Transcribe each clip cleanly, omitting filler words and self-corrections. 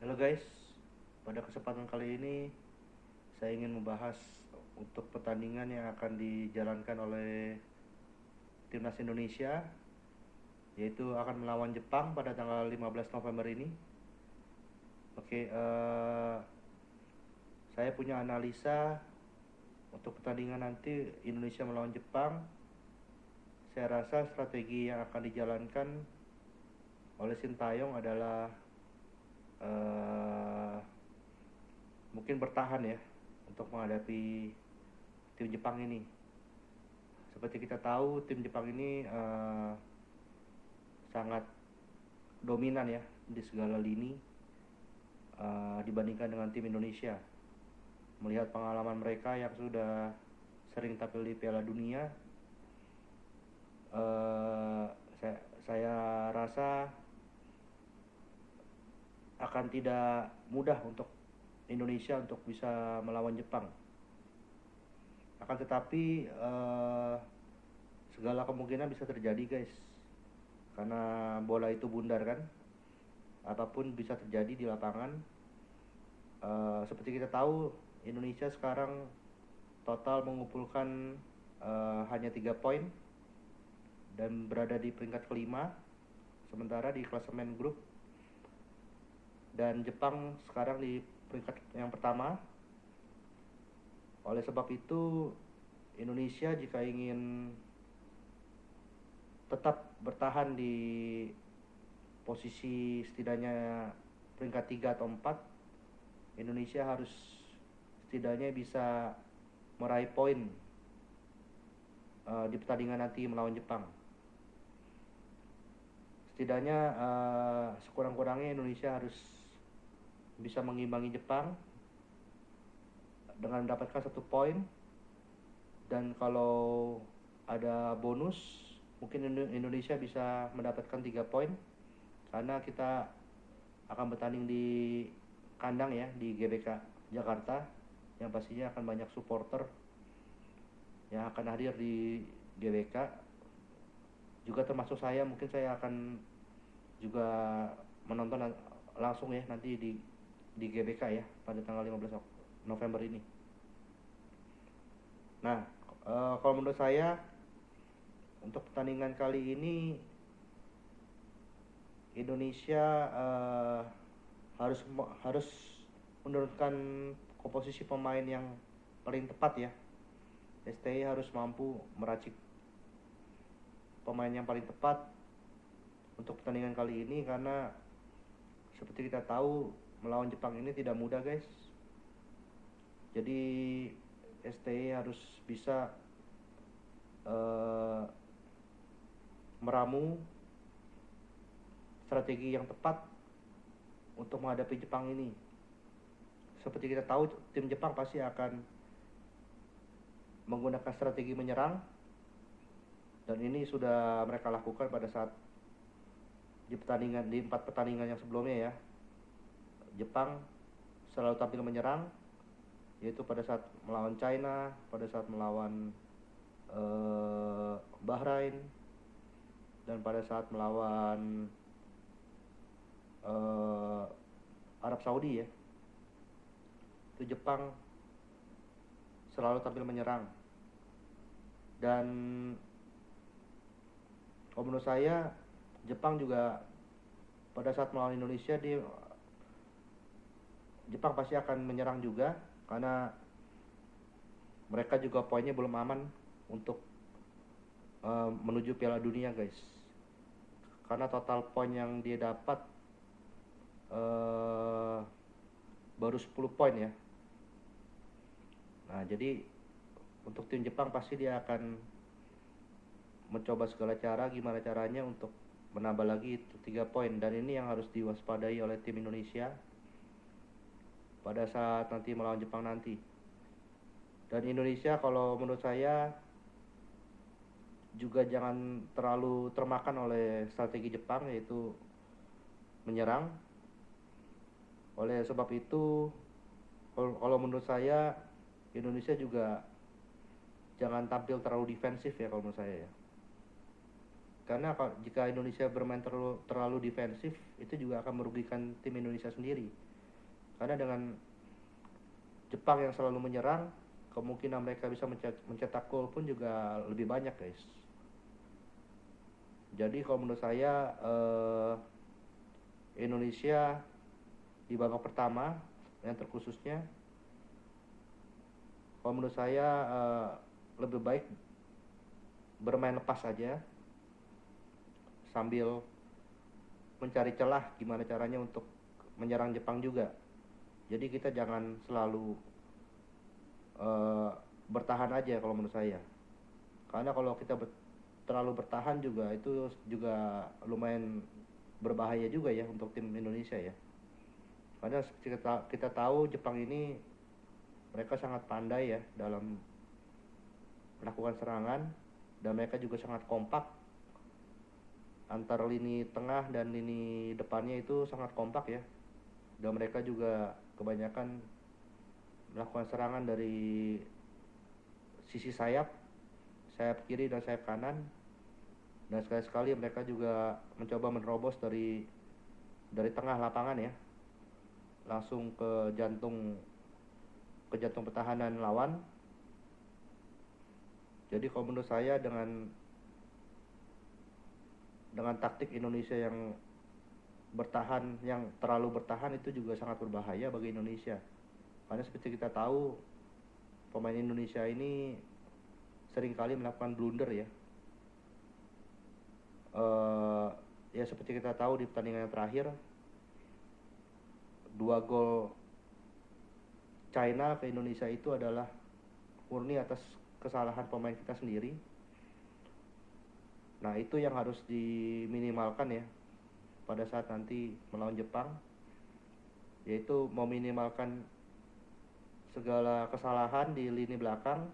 Halo guys, pada kesempatan kali ini saya ingin membahas untuk pertandingan yang akan dijalankan oleh timnas Indonesia, yaitu akan melawan Jepang pada tanggal 15 November ini. Oke, saya punya analisa untuk pertandingan nanti Indonesia melawan Jepang. Saya rasa strategi yang akan dijalankan oleh Sintayong adalah eh, mungkin bertahan ya untuk menghadapi tim Jepang ini. Seperti kita tahu, tim Jepang ini sangat dominan ya di segala lini dibandingkan dengan tim Indonesia. Melihat pengalaman mereka yang sudah sering tampil di Piala Dunia, eh, saya, saya rasa akan tidak mudah untuk Indonesia untuk bisa melawan Jepang. Akan tetapi segala kemungkinan bisa terjadi guys, karena bola itu bundar kan, apapun bisa terjadi di lapangan. Seperti kita tahu, Indonesia sekarang total mengumpulkan hanya 3 poin dan berada di peringkat kelima, sementara di klasemen grup, dan Jepang sekarang di peringkat yang pertama. Oleh sebab itu, Indonesia jika ingin tetap bertahan di posisi setidaknya peringkat 3 atau 4, Indonesia harus setidaknya bisa meraih poin di pertandingan nanti melawan Jepang. Setidaknya sekurang-kurangnya Indonesia harus bisa mengimbangi Jepang dengan mendapatkan 1 poin, dan kalau ada bonus mungkin Indonesia bisa mendapatkan 3 poin karena kita akan bertanding di kandang ya, di GBK Jakarta, yang pastinya akan banyak supporter yang akan hadir di GBK, juga termasuk saya. Mungkin saya akan juga menonton langsung ya nanti di GBK ya pada tanggal 15 November ini. Nah, kalau menurut saya untuk pertandingan kali ini Indonesia harus harus menurunkan komposisi pemain yang paling tepat ya. STI harus mampu meracik pemain yang paling tepat untuk pertandingan kali ini, karena seperti kita tahu melawan Jepang ini tidak mudah guys. Jadi STI harus bisa meramu strategi yang tepat untuk menghadapi Jepang ini. Seperti kita tahu, tim Jepang pasti akan menggunakan strategi menyerang, dan ini sudah mereka lakukan pada saat di 4 pertandingan yang sebelumnya ya. Jepang selalu tampil menyerang, yaitu pada saat melawan China, pada saat melawan Bahrain, dan pada saat melawan Arab Saudi ya. Itu Jepang selalu tampil menyerang. Dan kalau menurut saya Jepang juga pada saat melawan Indonesia, Jepang pasti akan menyerang juga, karena mereka juga poinnya belum aman untuk menuju Piala Dunia guys, karena total poin yang dia dapat baru 10 poin ya. Nah, jadi untuk tim Jepang pasti dia akan mencoba segala cara gimana caranya untuk menambah lagi 3 poin, dan ini yang harus diwaspadai oleh tim Indonesia pada saat nanti melawan Jepang nanti. Dan Indonesia kalau menurut saya juga jangan terlalu termakan oleh strategi Jepang, yaitu menyerang. Oleh sebab itu, kalau menurut saya Indonesia juga jangan tampil terlalu defensif ya kalau menurut saya ya. karena jika Indonesia bermain terlalu defensif itu juga akan merugikan tim Indonesia sendiri, karena dengan Jepang yang selalu menyerang, kemungkinan mereka bisa mencetak gol pun juga lebih banyak, guys. Jadi kalau menurut saya Indonesia di babak pertama yang terkhususnya, kalau menurut saya lebih baik bermain lepas saja sambil mencari celah gimana caranya untuk menyerang Jepang juga. Jadi kita jangan selalu bertahan aja kalau menurut saya, karena kalau kita terlalu bertahan juga itu juga lumayan berbahaya juga ya untuk tim Indonesia ya. Karena seperti kita tahu Jepang ini mereka sangat pandai ya dalam melakukan serangan, dan mereka juga sangat kompak antara lini tengah dan lini depannya, itu sangat kompak ya. Dan mereka juga kebanyakan melakukan serangan dari sisi sayap kiri dan sayap kanan, dan sekali-sekali mereka juga mencoba menerobos dari tengah lapangan ya, langsung ke jantung pertahanan lawan. Jadi kalau menurut saya dengan taktik Indonesia yang terlalu bertahan itu juga sangat berbahaya bagi Indonesia. Karena seperti kita tahu, pemain Indonesia ini seringkali melakukan blunder ya. Ya seperti kita tahu di pertandingan yang terakhir, 2 gol China ke Indonesia itu adalah murni atas kesalahan pemain kita sendiri. Nah itu yang harus diminimalkan ya pada saat nanti melawan Jepang, yaitu meminimalkan segala kesalahan di lini belakang,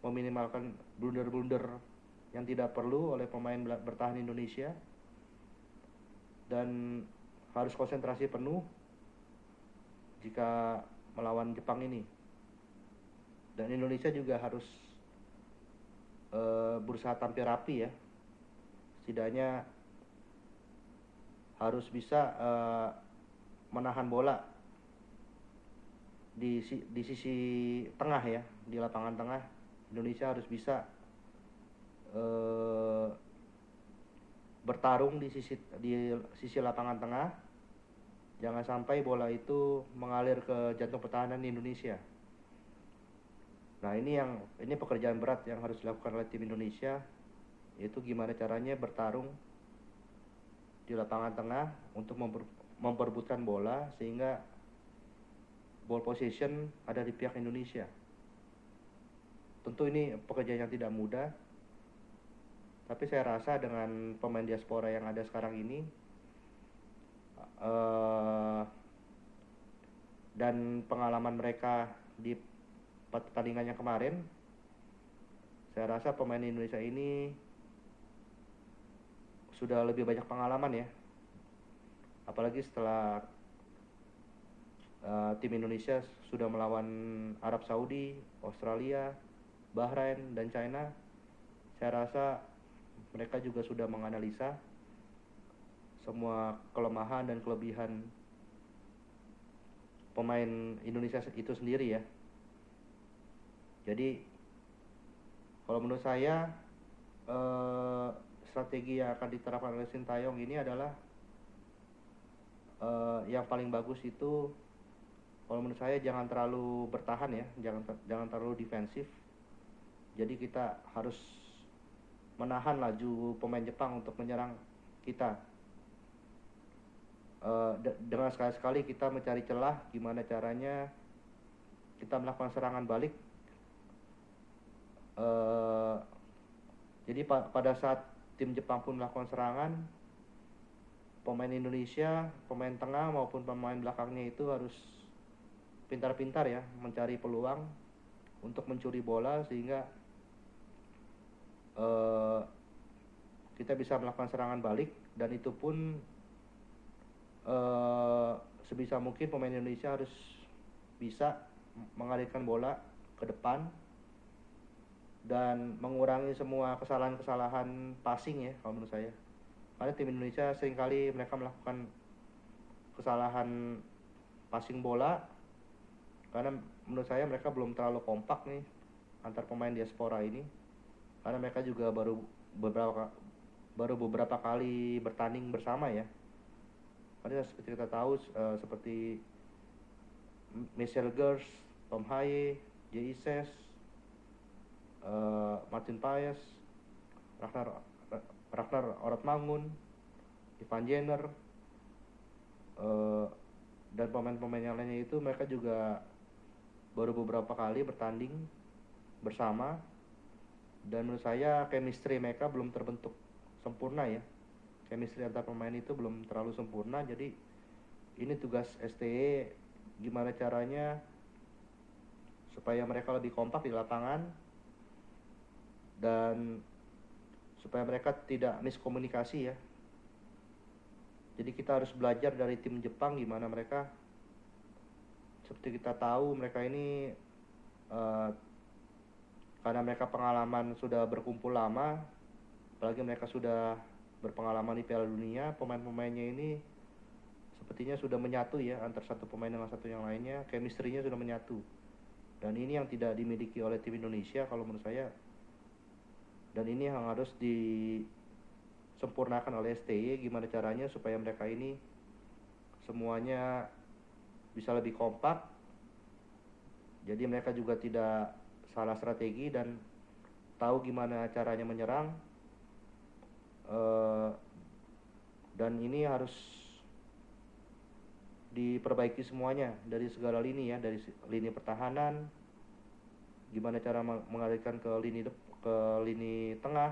meminimalkan blunder-blunder yang tidak perlu oleh pemain bertahan Indonesia, dan harus konsentrasi penuh jika melawan Jepang ini. Dan Indonesia juga harus berusaha tampil rapi ya, setidaknya harus bisa menahan bola di sisi tengah ya, di lapangan tengah. Indonesia harus bisa bertarung di sisi lapangan tengah. Jangan sampai bola itu mengalir ke jantung pertahanan Indonesia. Nah ini pekerjaan berat yang harus dilakukan oleh tim Indonesia, yaitu gimana caranya bertarung di lapangan tengah untuk memperebutkan bola sehingga ball possession ada di pihak Indonesia. Tentu ini pekerjaan yang tidak mudah, tapi saya rasa dengan pemain diaspora yang ada sekarang ini dan pengalaman mereka di pertandingan yang kemarin, saya rasa pemain Indonesia ini sudah lebih banyak pengalaman ya, apalagi setelah tim Indonesia sudah melawan Arab Saudi, Australia, Bahrain, dan China. Saya rasa mereka juga sudah menganalisa semua kelemahan dan kelebihan pemain Indonesia itu sendiri ya. Jadi kalau menurut saya strategi yang akan diterapkan oleh Sintayong ini adalah yang paling bagus itu, kalau menurut saya jangan terlalu bertahan ya, jangan terlalu defensif. Jadi kita harus menahan laju pemain Jepang untuk menyerang kita. Dengan sekali-sekali kita mencari celah gimana caranya kita melakukan serangan balik. Jadi pada saat tim Jepang pun melakukan serangan, pemain Indonesia, pemain tengah maupun pemain belakangnya itu harus pintar-pintar ya mencari peluang untuk mencuri bola sehingga kita bisa melakukan serangan balik. Dan itu pun sebisa mungkin pemain Indonesia harus bisa mengalirkan bola ke depan dan mengurangi semua kesalahan-kesalahan passing ya kalau menurut saya. Karena tim Indonesia seringkali mereka melakukan kesalahan passing bola karena menurut saya mereka belum terlalu kompak nih antar pemain diaspora ini, karena mereka juga baru beberapa kali bertanding bersama ya. Karena seperti kita tahu seperti Michel Gers, Tom Haye, J.I. Ses, Martin Paes, Ragnar Oratmangun, Ivan Jenner, dan pemain-pemain yang lainnya itu mereka juga baru beberapa kali bertanding bersama, dan menurut saya chemistry mereka belum terbentuk sempurna ya. Chemistry antar pemain itu belum terlalu sempurna, jadi ini tugas STY gimana caranya supaya mereka lebih kompak di lapangan dan supaya mereka tidak miskomunikasi ya. Jadi kita harus belajar dari tim Jepang gimana mereka, seperti kita tahu mereka ini karena mereka pengalaman sudah berkumpul lama, apalagi mereka sudah berpengalaman di Piala Dunia, pemain-pemainnya ini sepertinya sudah menyatu ya antar satu pemain dengan satu yang lainnya, chemistry-nya sudah menyatu. Dan ini yang tidak dimiliki oleh tim Indonesia kalau menurut saya. Dan ini yang harus disempurnakan oleh STY gimana caranya supaya mereka ini semuanya bisa lebih kompak. Jadi mereka juga tidak salah strategi dan tahu gimana caranya menyerang. Dan ini harus diperbaiki semuanya dari segala lini ya, dari lini pertahanan, gimana cara mengalirkan ke lini tengah,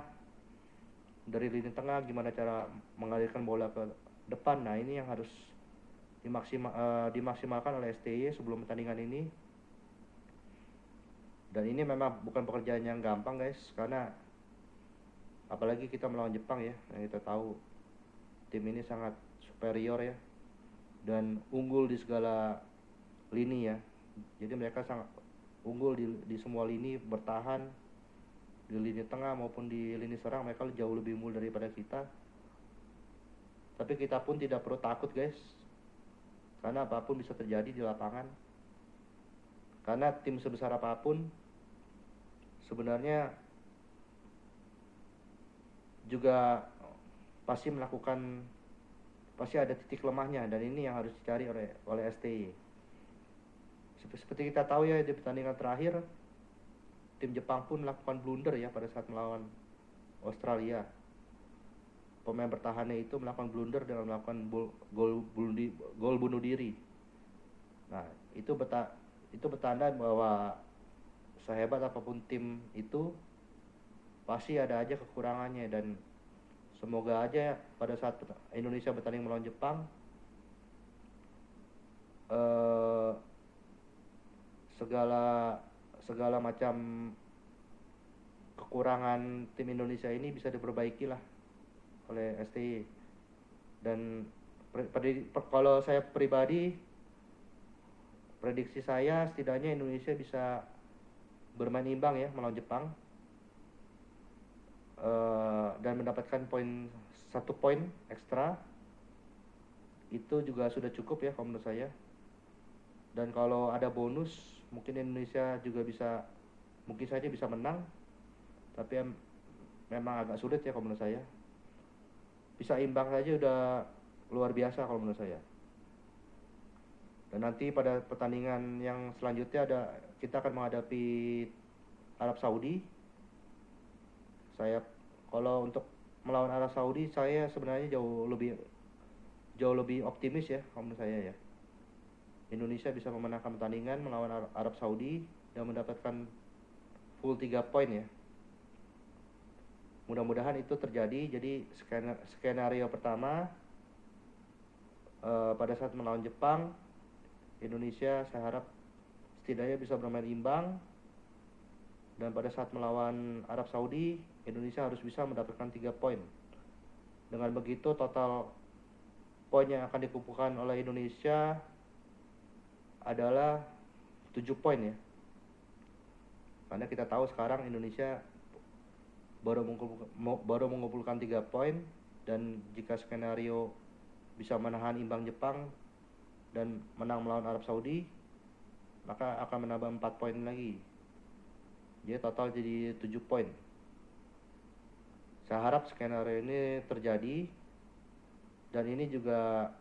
dari lini tengah gimana cara mengalirkan bola ke depan. Nah ini yang harus dimaksimalkan oleh STY sebelum pertandingan ini. Dan ini memang bukan pekerjaan yang gampang guys, karena apalagi kita melawan Jepang ya, yang kita tahu tim ini sangat superior ya dan unggul di segala lini ya. Jadi mereka sangat unggul di semua lini, bertahan di lini tengah maupun di lini serang mereka jauh lebih unggul daripada kita. Tapi kita pun tidak perlu takut guys, karena apapun bisa terjadi di lapangan. Karena tim sebesar apapun sebenarnya juga pasti ada titik lemahnya, dan ini yang harus dicari oleh STY. Seperti kita tahu ya, di pertandingan terakhir tim Jepang pun melakukan blunder ya pada saat melawan Australia. Pemain bertahannya itu melakukan blunder dengan melakukan gol bunuh diri. Nah, itu bertanda bahwa sehebat apapun tim itu pasti ada aja kekurangannya, dan semoga aja pada saat Indonesia bertanding melawan Jepang segala macam kekurangan tim Indonesia ini bisa diperbaiki lah oleh STY. Dan kalau saya pribadi, prediksi saya setidaknya Indonesia bisa bermain imbang ya melawan Jepang, dan mendapatkan 1 poin ekstra. Itu juga sudah cukup ya kalau menurut saya. Dan kalau ada bonus mungkin Indonesia juga mungkin saja bisa menang, tapi memang agak sulit ya kalau menurut saya. Bisa imbang saja udah luar biasa kalau menurut saya. Dan nanti pada pertandingan yang selanjutnya kita akan menghadapi Arab Saudi. Kalau untuk melawan Arab Saudi, saya sebenarnya jauh lebih optimis ya kalau menurut saya ya. Indonesia bisa memenangkan pertandingan melawan Arab Saudi dan mendapatkan full 3 poin ya. Mudah-mudahan itu terjadi. Jadi skenario pertama, pada saat melawan Jepang, Indonesia saya harap setidaknya bisa bermain imbang, dan pada saat melawan Arab Saudi, Indonesia harus bisa mendapatkan 3 poin. Dengan begitu total poin yang akan dikumpulkan oleh Indonesia adalah 7 poin ya. Karena kita tahu sekarang Indonesia baru mengumpulkan 3 poin, dan jika skenario bisa menahan imbang Jepang dan menang melawan Arab Saudi, maka akan menambah 4 poin lagi. Jadi total jadi 7 poin. Saya harap skenario ini terjadi, dan ini juga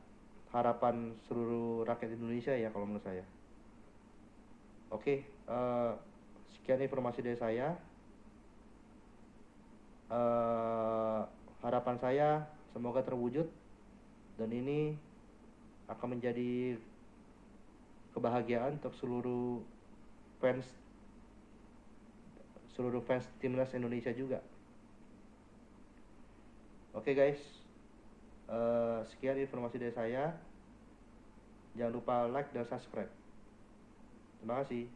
harapan seluruh rakyat Indonesia ya kalau menurut saya. Oke, sekian informasi dari saya. Harapan saya semoga terwujud, dan ini akan menjadi kebahagiaan untuk seluruh fans timnas Indonesia juga. Oke guys, sekian informasi dari saya. Jangan lupa like dan subscribe. Terima kasih.